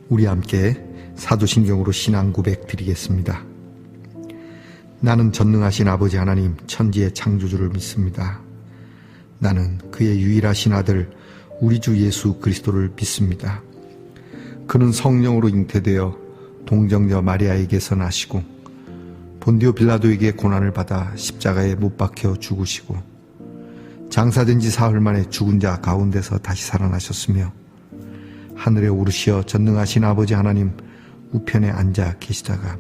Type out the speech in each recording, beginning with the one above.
우리 함께 사도신경으로 신앙 고백 드리겠습니다. 나는 전능하신 아버지 하나님 천지의 창조주를 믿습니다. 나는 그의 유일하신 아들 우리 주 예수 그리스도를 믿습니다. 그는 성령으로 잉태되어 동정녀 마리아에게서 나시고 본디오 빌라도에게 고난을 받아 십자가에 못 박혀 죽으시고 장사된 지 사흘 만에 죽은 자 가운데서 다시 살아나셨으며 하늘에 오르시어 전능하신 아버지 하나님 우편에 앉아 계시다가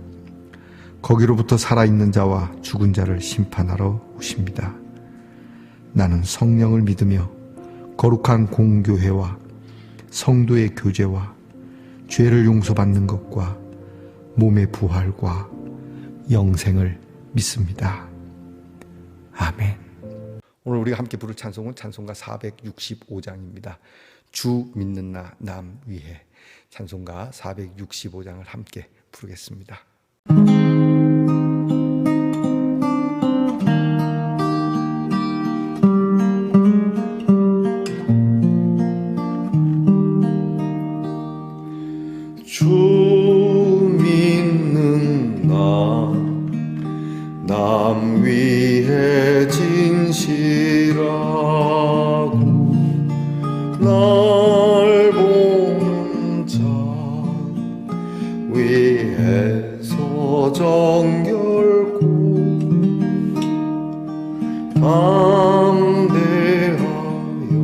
거기로부터 살아있는 자와 죽은 자를 심판하러 오십니다. 나는 성령을 믿으며 거룩한 공교회와 성도의 교제와 죄를 용서받는 것과 몸의 부활과 영생을 믿습니다. 아멘. 오늘 우리가 함께 부를 찬송은 찬송가 465장입니다. 주 믿는 나 남 위해. 찬송가 465장을 함께 부르겠습니다. 주 믿는 나 남 위해 진실하고 날 보는 자 위해서 정결고 담대하여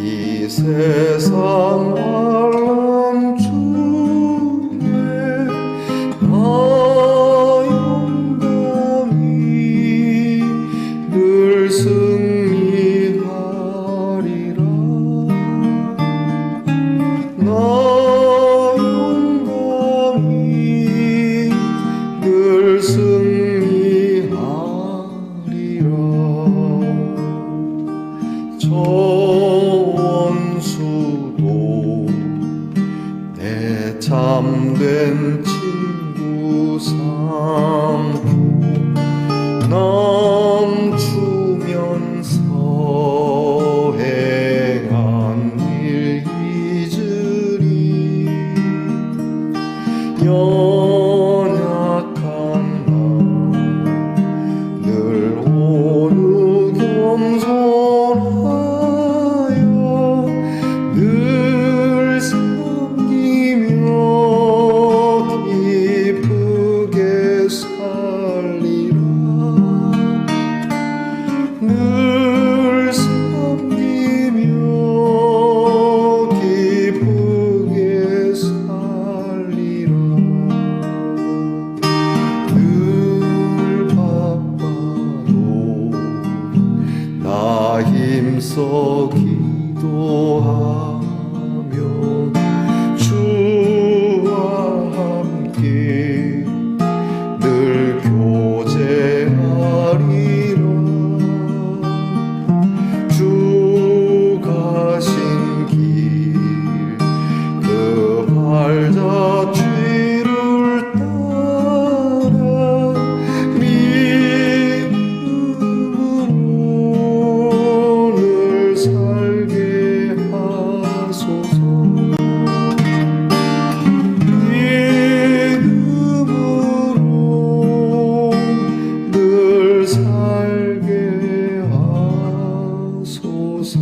이 세상 환란 중에 나 용감히 늘 승리하리라. 나 용감히 늘 승리하리라. 저 원수도 내 참된 친구 삼고 남주면서 행한 일 잊으리. 연약한 나 늘 오늘 겸손하여 늘 섬기며 기쁘게 살리라. 늘 섬기며 기쁘게 살리라. 늘 바빠도 나 힘써 기도하며 주와 함께 늘 교제하리라. 주 가신 길 그 발자취를 따라 믿음으로 늘 살게 하소서. 믿음으로 늘 살게 하소서.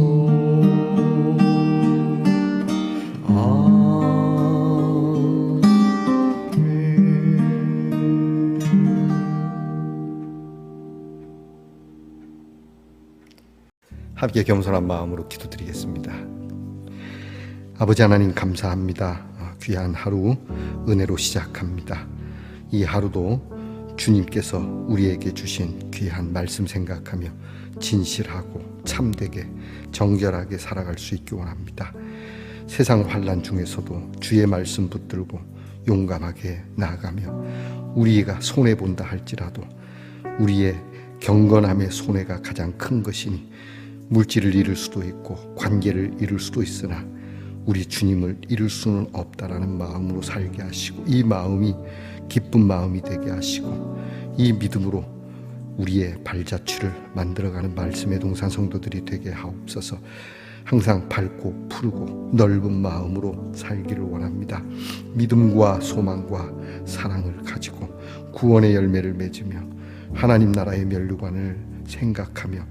함께 겸손한 마음으로 기도드리겠습니다. 아버지 하나님 감사합니다. 귀한 하루 은혜로 시작합니다. 이 하루도 주님께서 우리에게 주신 귀한 말씀 생각하며 진실하고 참되게 정결하게 살아갈 수 있기 원합니다. 세상 환난 중에서도 주의 말씀 붙들고 용감하게 나아가며 우리가 손해본다 할지라도 우리의 경건함의 손해가 가장 큰 것이니 물질을 잃을 수도 있고 관계를 잃을 수도 있으나 우리 주님을 잃을 수는 없다라는 마음으로 살게 하시고 이 마음이 기쁜 마음이 되게 하시고 이 믿음으로 우리의 발자취를 만들어가는 말씀의 동산 성도들이 되게 하옵소서. 항상 밝고 푸르고 넓은 마음으로 살기를 원합니다. 믿음과 소망과 사랑을 가지고 구원의 열매를 맺으며 하나님 나라의 면류관을 생각하며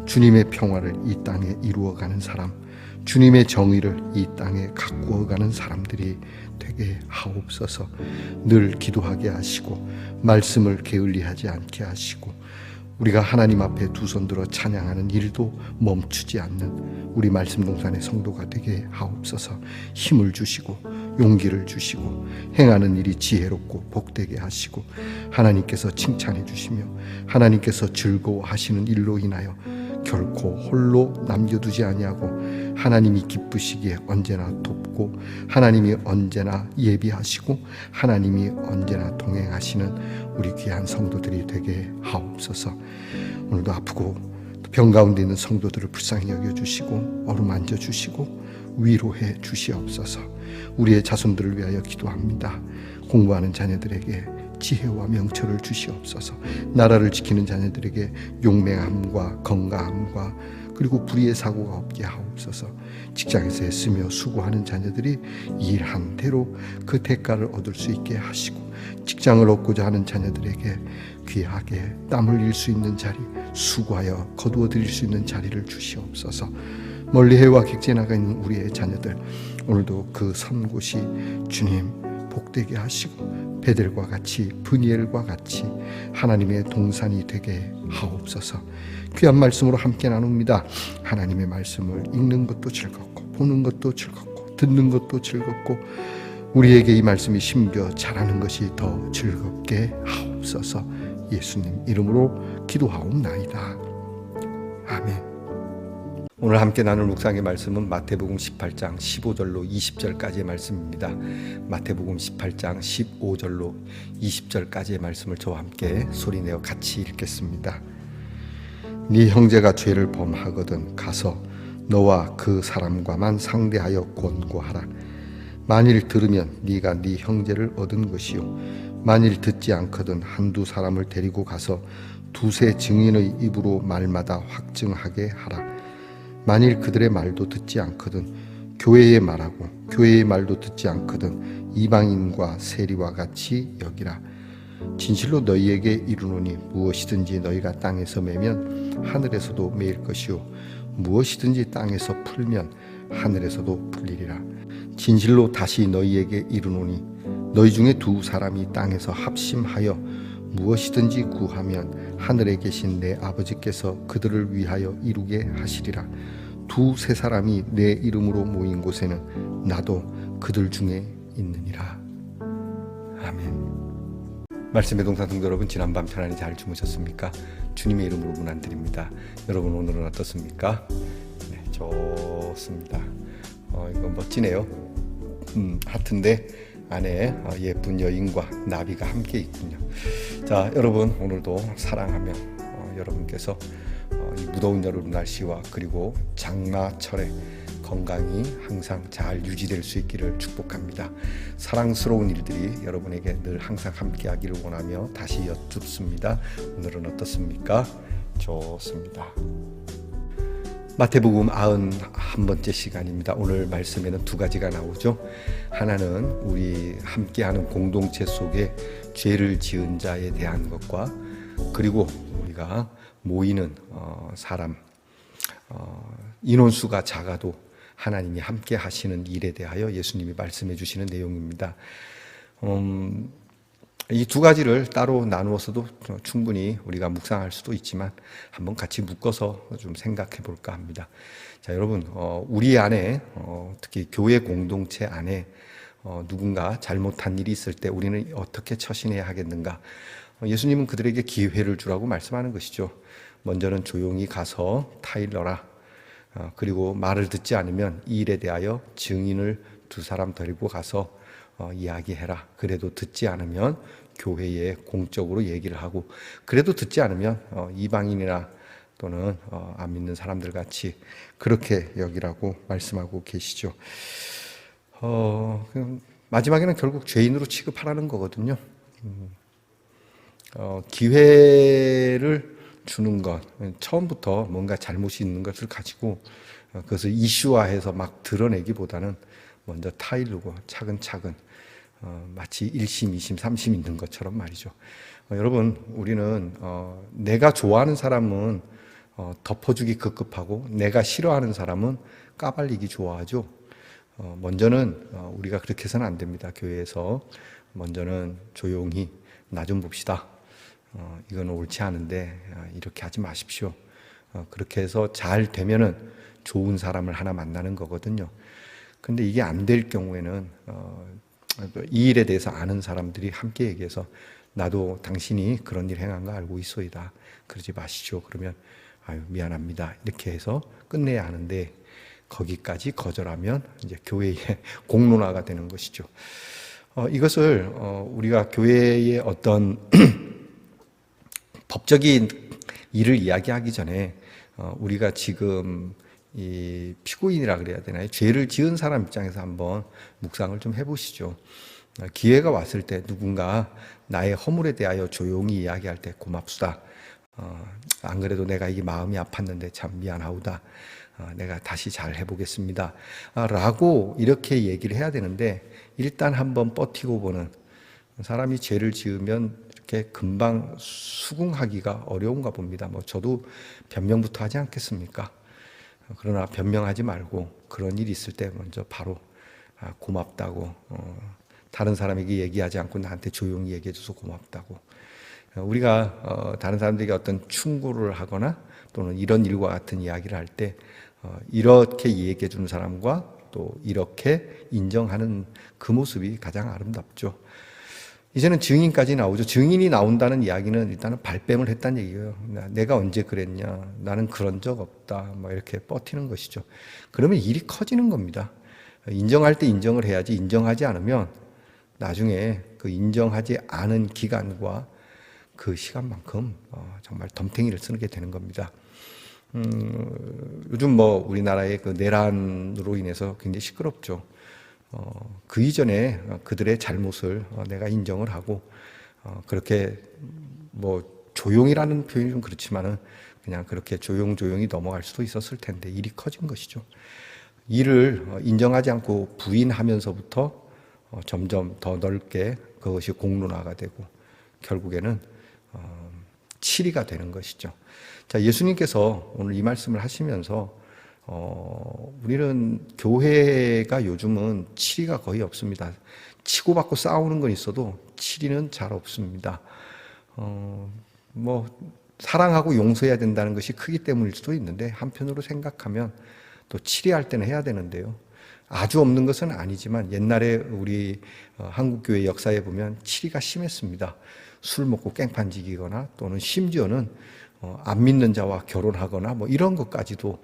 주님의 평화를 이 땅에 이루어가는 사람, 주님의 정의를 이 땅에 가꾸어가는 사람들이 되게 하옵소서. 늘 기도하게 하시고 말씀을 게을리하지 않게 하시고 우리가 하나님 앞에 두 손 들어 찬양하는 일도 멈추지 않는 우리 말씀동산의 성도가 되게 하옵소서. 힘을 주시고 용기를 주시고 행하는 일이 지혜롭고 복되게 하시고 하나님께서 칭찬해 주시며 하나님께서 즐거워하시는 일로 인하여 결코 홀로 남겨두지 아니하고 하나님이 기쁘시기에 언제나 돕고 하나님이 언제나 예비하시고 하나님이 언제나 동행하시는 우리 귀한 성도들이 되게 하옵소서. 오늘도 아프고 병 가운데 있는 성도들을 불쌍히 여겨주시고 어루만져 주시고 위로해 주시옵소서. 우리의 자손들을 위하여 기도합니다. 공부하는 자녀들에게 지혜와 명철을 주시옵소서. 나라를 지키는 자녀들에게 용맹함과 건강함과 그리고 불의의 사고가 없게 하옵소서. 직장에서 애쓰며 수고하는 자녀들이 일한 대로 그 대가를 얻을 수 있게 하시고 직장을 얻고자 하는 자녀들에게 귀하게 땀 흘릴 수 있는 자리, 수고하여 거두어 드릴 수 있는 자리를 주시옵소서. 멀리 해와 객지에 나가 있는 우리의 자녀들, 오늘도 그 선 곳이 주님 복되게 하시고 베델과 같이 브니엘과 같이 하나님의 동산이 되게 하옵소서. 귀한 말씀으로 함께 나눕니다. 하나님의 말씀을 읽는 것도 즐겁고 보는 것도 즐겁고 듣는 것도 즐겁고 우리에게 이 말씀이 심겨 자라는 것이 더 즐겁게 하옵소서. 예수님 이름으로 기도하옵나이다. 아멘. 오늘 함께 나눌 묵상의 말씀은 마태복음 18장 15절로 20절까지의 말씀입니다. 마태복음 18장 15절로 20절까지의 말씀을 저와 함께 소리내어 같이 읽겠습니다. 네 형제가 죄를 범하거든 가서 너와 그 사람과만 상대하여 권고하라. 만일 들으면 네가 네 형제를 얻은 것이요 만일 듣지 않거든 한두 사람을 데리고 가서 두세 증인의 입으로 말마다 확증하게 하라. 만일 그들의 말도 듣지 않거든 교회의 말하고 교회의 말도 듣지 않거든 이방인과 세리와 같이 여기라. 진실로 너희에게 이르노니 무엇이든지 너희가 땅에서 매면 하늘에서도 매일 것이요 무엇이든지 땅에서 풀면 하늘에서도 풀리리라. 진실로 다시 너희에게 이르노니 너희 중에 두 사람이 땅에서 합심하여 무엇이든지 구하면 하늘에 계신 내 아버지께서 그들을 위하여 이루게 하시리라. 두세 사람이 내 이름으로 모인 곳에는 나도 그들 중에 있느니라. 아멘. 말씀의 동산 성도 여러분, 지난밤 편안히 잘 주무셨습니까? 주님의 이름으로 문안드립니다. 여러분 오늘은 어떻습니까? 네, 좋습니다. 이거 멋지네요. 하트인데 안에 예쁜 여인과 나비가 함께 있군요. 자, 여러분 오늘도 사랑하며 여러분께서 이 무더운 여름 날씨와 그리고 장마철에 건강이 항상 잘 유지될 수 있기를 축복합니다. 사랑스러운 일들이 여러분에게 늘 항상 함께하기를 원하며 다시 여쭙습니다. 오늘은 어떻습니까? 좋습니다. 마태복음 91번째 시간입니다. 오늘 말씀에는 두 가지가 나오죠. 하나는 우리 함께하는 공동체 속에 죄를 지은 자에 대한 것과 그리고 우리가 모이는 사람 인원수가 작아도 하나님이 함께 하시는 일에 대하여 예수님이 말씀해 주시는 내용입니다. 이 두 가지를 따로 나누어서도 충분히 우리가 묵상할 수도 있지만 한번 같이 묶어서 좀 생각해 볼까 합니다. 자, 여러분, 우리 안에 특히 교회 공동체 안에 누군가 잘못한 일이 있을 때 우리는 어떻게 처신해야 하겠는가? 예수님은 그들에게 기회를 주라고 말씀하는 것이죠. 먼저는 조용히 가서 타일러라. 그리고 말을 듣지 않으면 이 일에 대하여 증인을 두 사람 데리고 가서 이야기해라. 그래도 듣지 않으면 교회에 공적으로 얘기를 하고 그래도 듣지 않으면 이방인이나 또는 안 믿는 사람들 같이 그렇게 여기라고 말씀하고 계시죠. 마지막에는 결국 죄인으로 취급하라는 거거든요. 기회를 주는 것, 처음부터 뭔가 잘못이 있는 것을 가지고 그것을 이슈화해서 막 드러내기보다는 먼저 타이르고 차근차근 마치 1심, 2심, 3심 있는 것처럼 말이죠. 여러분, 우리는 내가 좋아하는 사람은 덮어주기 급급하고 내가 싫어하는 사람은 까발리기 좋아하죠. 먼저는 우리가 그렇게 해서는 안 됩니다. 교회에서 먼저는 조용히 나 좀 봅시다. 이건 옳지 않은데 이렇게 하지 마십시오. 그렇게 해서 잘 되면은 좋은 사람을 하나 만나는 거거든요. 근데 이게 안 될 경우에는 이 일에 대해서 아는 사람들이 함께 얘기해서 나도 당신이 그런 일 행한 거 알고 있소이다. 그러지 마시죠. 그러면 아유 미안합니다. 이렇게 해서 끝내야 하는데 거기까지 거절하면 이제 교회의 공론화가 되는 것이죠. 이것을 우리가 교회의 어떤 법적인 일을 이야기하기 전에 우리가 지금 이 피고인이라 그래야 되나요? 죄를 지은 사람 입장에서 한번 묵상을 좀 해보시죠. 기회가 왔을 때 누군가 나의 허물에 대하여 조용히 이야기할 때 고맙수다. 안 그래도 내가 이게 마음이 아팠는데 참 미안하우다. 내가 다시 잘 해보겠습니다. 라고 이렇게 얘기를 해야 되는데 일단 한번 버티고 보는 사람이 죄를 지으면 이렇게 금방 수긍하기가 어려운가 봅니다. 뭐 저도 변명부터 하지 않겠습니까? 그러나 변명하지 말고 그런 일이 있을 때 먼저 바로 고맙다고 다른 사람에게 얘기하지 않고 나한테 조용히 얘기해줘서 고맙다고 우리가 다른 사람들에게 어떤 충고를 하거나 또는 이런 일과 같은 이야기를 할 때 이렇게 얘기해 주는 사람과 또 이렇게 인정하는 그 모습이 가장 아름답죠. 이제는 증인까지 나오죠. 증인이 나온다는 이야기는 일단은 발뺌을 했다는 얘기예요. 내가 언제 그랬냐. 나는 그런 적 없다. 뭐 이렇게 버티는 것이죠. 그러면 일이 커지는 겁니다. 인정할 때 인정을 해야지 인정하지 않으면 나중에 그 인정하지 않은 기간과 그 시간만큼 정말 덤탱이를 쓰게 되는 겁니다. 요즘 뭐 우리나라의 그 내란으로 인해서 굉장히 시끄럽죠. 그 이전에 그들의 잘못을 내가 인정을 하고 그렇게 뭐 조용이라는 표현이 좀 그렇지만은 그냥 그렇게 조용조용히 넘어갈 수도 있었을 텐데 일이 커진 것이죠. 일을 인정하지 않고 부인하면서부터 점점 더 넓게 그것이 공론화가 되고 결국에는 치리가 되는 것이죠. 자, 예수님께서 오늘 이 말씀을 하시면서 우리는 교회가 요즘은 치리가 거의 없습니다. 치고받고 싸우는 건 있어도 치리는 잘 없습니다. 뭐 사랑하고 용서해야 된다는 것이 크기 때문일 수도 있는데 한편으로 생각하면 또 치리할 때는 해야 되는데요. 아주 없는 것은 아니지만 옛날에 우리 한국교회 역사에 보면 치리가 심했습니다. 술 먹고 깽판 지기거나 또는 심지어는 안 믿는 자와 결혼하거나 뭐 이런 것까지도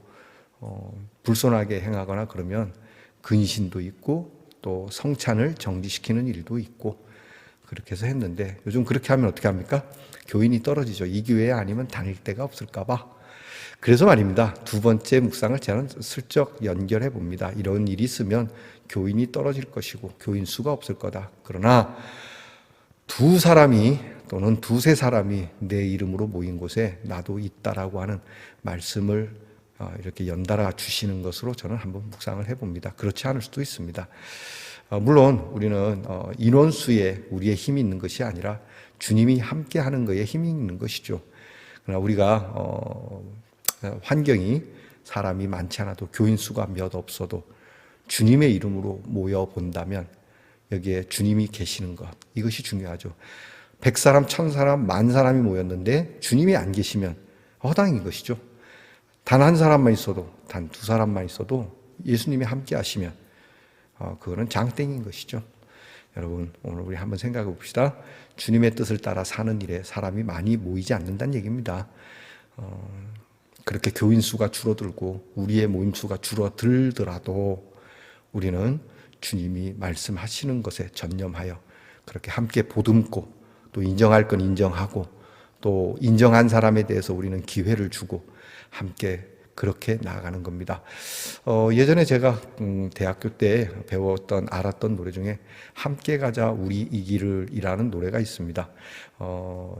불손하게 행하거나 그러면 근신도 있고 또 성찬을 정지시키는 일도 있고 그렇게 해서 했는데 요즘 그렇게 하면 어떻게 합니까? 교인이 떨어지죠. 이 교회에 아니면 다닐 데가 없을까 봐. 그래서 말입니다. 두 번째 묵상을 저는 슬쩍 연결해 봅니다. 이런 일이 있으면 교인이 떨어질 것이고 교인 수가 없을 거다. 그러나 두 사람이 또는 두세 사람이 내 이름으로 모인 곳에 나도 있다라고 하는 말씀을 이렇게 연달아 주시는 것으로 저는 한번 묵상을 해봅니다. 그렇지 않을 수도 있습니다. 물론 우리는 인원수에 우리의 힘이 있는 것이 아니라 주님이 함께하는 것에 힘이 있는 것이죠. 그러나 우리가 환경이 사람이 많지 않아도 교인 수가 몇 없어도 주님의 이름으로 모여 본다면 여기에 주님이 계시는 것 이것이 중요하죠. 100사람, 1000사람, 10,000사람이 모였는데 주님이 안 계시면 허당인 것이죠. 단 한 사람만 있어도 단 두 사람만 있어도 예수님이 함께 하시면 그거는 장땡인 것이죠. 여러분 오늘 우리 한번 생각해 봅시다. 주님의 뜻을 따라 사는 일에 사람이 많이 모이지 않는다는 얘기입니다. 그렇게 교인 수가 줄어들고 우리의 모임 수가 줄어들더라도 우리는 주님이 말씀하시는 것에 전념하여 그렇게 함께 보듬고 또 인정할 건 인정하고 또 인정한 사람에 대해서 우리는 기회를 주고 함께 그렇게 나아가는 겁니다. 예전에 제가 대학교 때 배웠던 알았던 노래 중에 함께 가자 우리 이 길을 이라는 노래가 있습니다.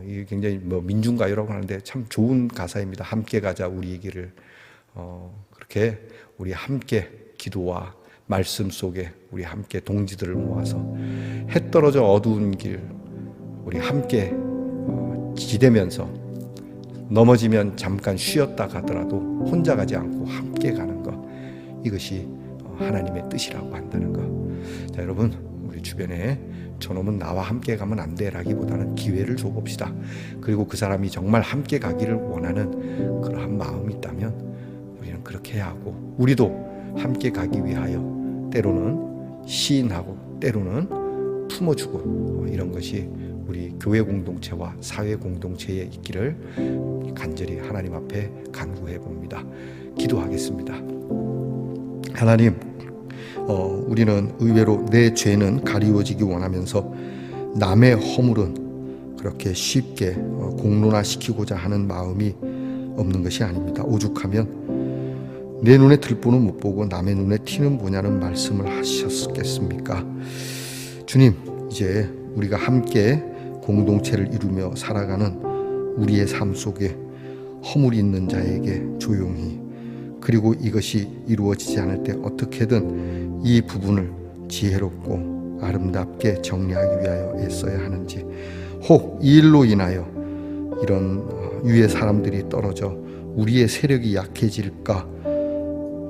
이게 굉장히 뭐 민중가요라고 하는데 참 좋은 가사입니다. 함께 가자 우리 이 길을 그렇게 우리 함께 기도와 말씀 속에 우리 함께 동지들을 모아서 해 떨어져 어두운 길 우리 함께 기대면서 넘어지면 잠깐 쉬었다 가더라도 혼자 가지 않고 함께 가는 것, 이것이 하나님의 뜻이라고 한다는 것. 자, 여러분, 우리 주변에 저놈은 나와 함께 가면 안 돼라기보다는 기회를 줘봅시다. 그리고 그 사람이 정말 함께 가기를 원하는 그러한 마음이 있다면 우리는 그렇게 해야 하고, 우리도 함께 가기 위하여 때로는 시인하고 때로는 품어주고 이런 것이 우리 교회 공동체와 사회 공동체에 있기를 간절히 하나님 앞에 간구해 봅니다. 기도하겠습니다. 하나님, 우리는 의외로 내 죄는 가리워지기 원하면서 남의 허물은 그렇게 쉽게 공론화시키고자 하는 마음이 없는 것이 아닙니다. 오죽하면 내 눈에 들보는 못 보고 남의 눈에 티는 보냐는 말씀을 하셨겠습니까? 주님, 이제 우리가 함께 공동체를 이루며 살아가는 우리의 삶 속에 허물이 있는 자에게 조용히, 그리고 이것이 이루어지지 않을 때 어떻게든 이 부분을 지혜롭고 아름답게 정리하기 위하여 애써야 하는지, 혹 이 일로 인하여 이런 유의 사람들이 떨어져 우리의 세력이 약해질까,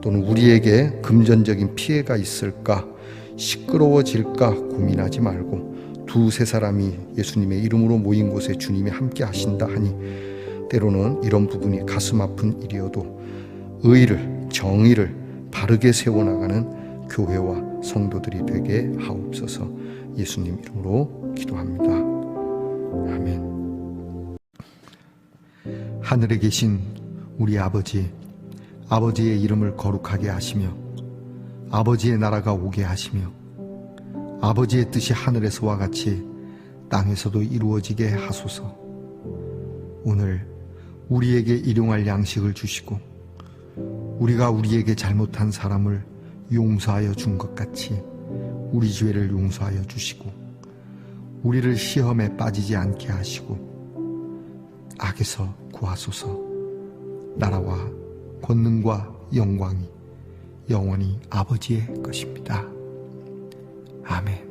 또는 우리에게 금전적인 피해가 있을까, 시끄러워질까 고민하지 말고 두세 사람이 예수님의 이름으로 모인 곳에 주님이 함께 하신다 하니 때로는 이런 부분이 가슴 아픈 일이어도 의를, 정의를 바르게 세워나가는 교회와 성도들이 되게 하옵소서. 예수님 이름으로 기도합니다. 아멘. 하늘에 계신 우리 아버지, 아버지의 이름을 거룩하게 하시며 아버지의 나라가 오게 하시며 아버지의 뜻이 하늘에서와 같이 땅에서도 이루어지게 하소서. 오늘 우리에게 일용할 양식을 주시고 우리가 우리에게 잘못한 사람을 용서하여 준 것 같이 우리 죄를 용서하여 주시고 우리를 시험에 빠지지 않게 하시고 악에서 구하소서. 나라와 권능과 영광이 영원히 아버지의 것입니다. 아멘.